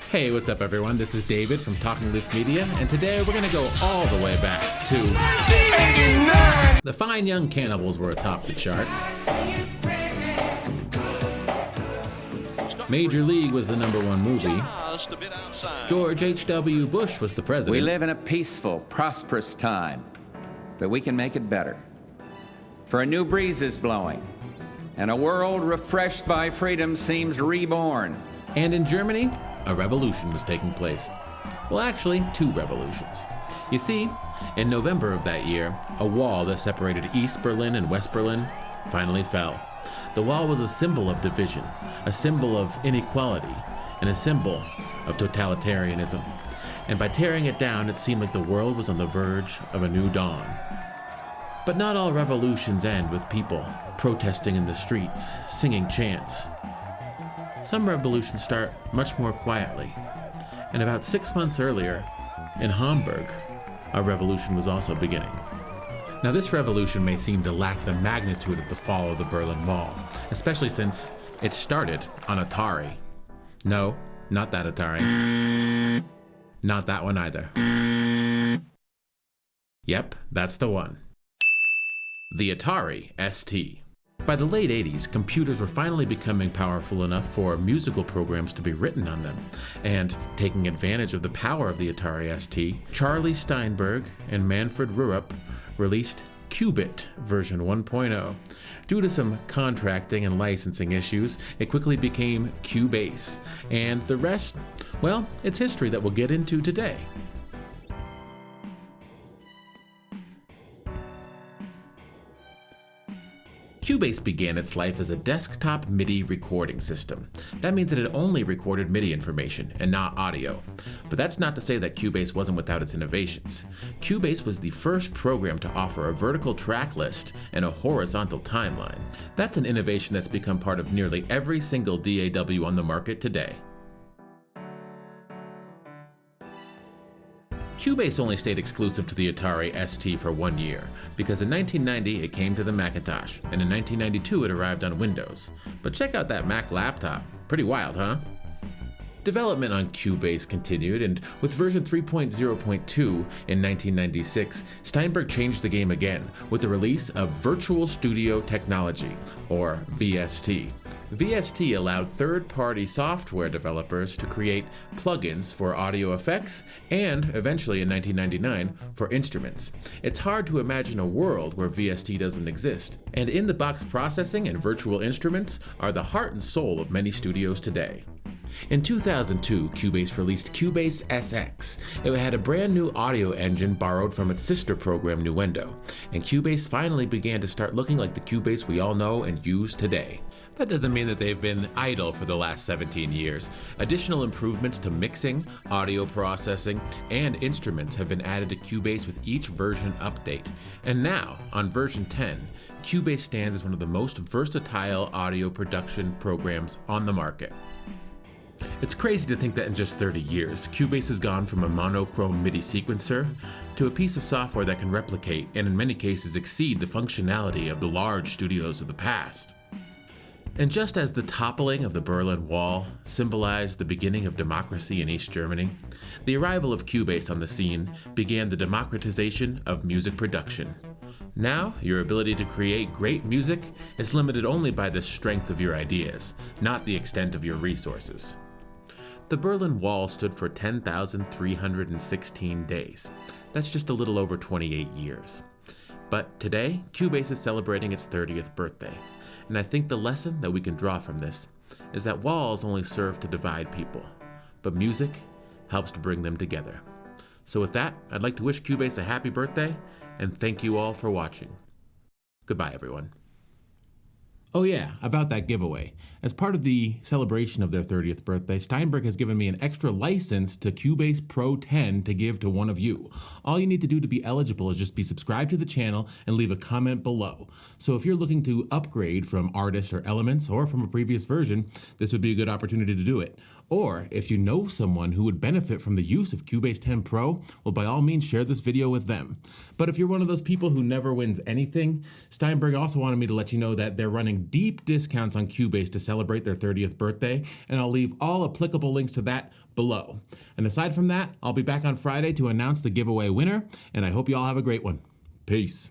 Hey, what's up everyone? This is David from Talking Leaf Media, and today we're gonna go all the way back to 1989. The Fine Young Cannibals were atop the charts. Major League was the #1 movie. George H.W. Bush was the president. We live in a peaceful, prosperous time, but we can make it better. For a new breeze is blowing, and a world refreshed by freedom seems reborn. And in Germany, a revolution was taking place. Well, actually, 2 revolutions. You see, in November of that year, a wall that separated East Berlin and West Berlin finally fell. The wall was a symbol of division, a symbol of inequality, and a symbol of totalitarianism. And by tearing it down, it seemed like the world was on the verge of a new dawn. But not all revolutions end with people protesting in the streets, singing chants. Some revolutions start much more quietly. And about 6 months earlier, in Hamburg, a revolution was also beginning. Now this revolution may seem to lack the magnitude of the fall of the Berlin Wall, especially since it started on Atari. No, not that Atari. Not that one either. Yep, that's the one. The Atari ST. By the late 80s, computers were finally becoming powerful enough for musical programs to be written on them. And taking advantage of the power of the Atari ST, Charlie Steinberg and Manfred Rupp released Qubit version 1.0. Due to some contracting and licensing issues, it quickly became Cubase. And the rest, well, it's history that we'll get into today. Cubase began its life as a desktop MIDI recording system. That means that it only recorded MIDI information and not audio. But that's not to say that Cubase wasn't without its innovations. Cubase was the first program to offer a vertical track list and a horizontal timeline. That's an innovation that's become part of nearly every single DAW on the market today. Cubase only stayed exclusive to the Atari ST for 1 year, because in 1990 it came to the Macintosh, and in 1992 it arrived on Windows. But check out that Mac laptop. Pretty wild, huh? Development on Cubase continued, and with version 3.0.2 in 1996, Steinberg changed the game again with the release of Virtual Studio Technology, or VST. VST allowed third-party software developers to create plugins for audio effects and, eventually in 1999, for instruments. It's hard to imagine a world where VST doesn't exist, and in-the-box processing and virtual instruments are the heart and soul of many studios today. In 2002, Cubase released Cubase SX. It had a brand new audio engine borrowed from its sister program Nuendo, and Cubase finally began to start looking like the Cubase we all know and use today. That doesn't mean that they've been idle for the last 17 years. Additional improvements to mixing, audio processing, and instruments have been added to Cubase with each version update. And now, on version 10, Cubase stands as one of the most versatile audio production programs on the market. It's crazy to think that in just 30 years, Cubase has gone from a monochrome MIDI sequencer to a piece of software that can replicate and in many cases exceed the functionality of the large studios of the past. And just as the toppling of the Berlin Wall symbolized the beginning of democracy in East Germany, the arrival of Cubase on the scene began the democratization of music production. Now, your ability to create great music is limited only by the strength of your ideas, not the extent of your resources. The Berlin Wall stood for 10,316 days. That's just a little over 28 years. But today, Cubase is celebrating its 30th birthday. And I think the lesson that we can draw from this is that walls only serve to divide people, but music helps to bring them together. So with that, I'd like to wish Cubase a happy birthday, and thank you all for watching. Goodbye, everyone. Oh yeah, about that giveaway. As part of the celebration of their 30th birthday, Steinberg has given me an extra license to Cubase Pro 10 to give to one of you. All you need to do to be eligible is just be subscribed to the channel and leave a comment below. So if you're looking to upgrade from Artist or Elements or from a previous version, this would be a good opportunity to do it. Or if you know someone who would benefit from the use of Cubase 10 Pro, well, by all means share this video with them. But if you're one of those people who never wins anything, Steinberg also wanted me to let you know that they're running offering deep discounts on Cubase to celebrate their 30th birthday, and I'll leave all applicable links to that below. And aside from that, I'll be back on Friday to announce the giveaway winner, and I hope you all have a great one. Peace.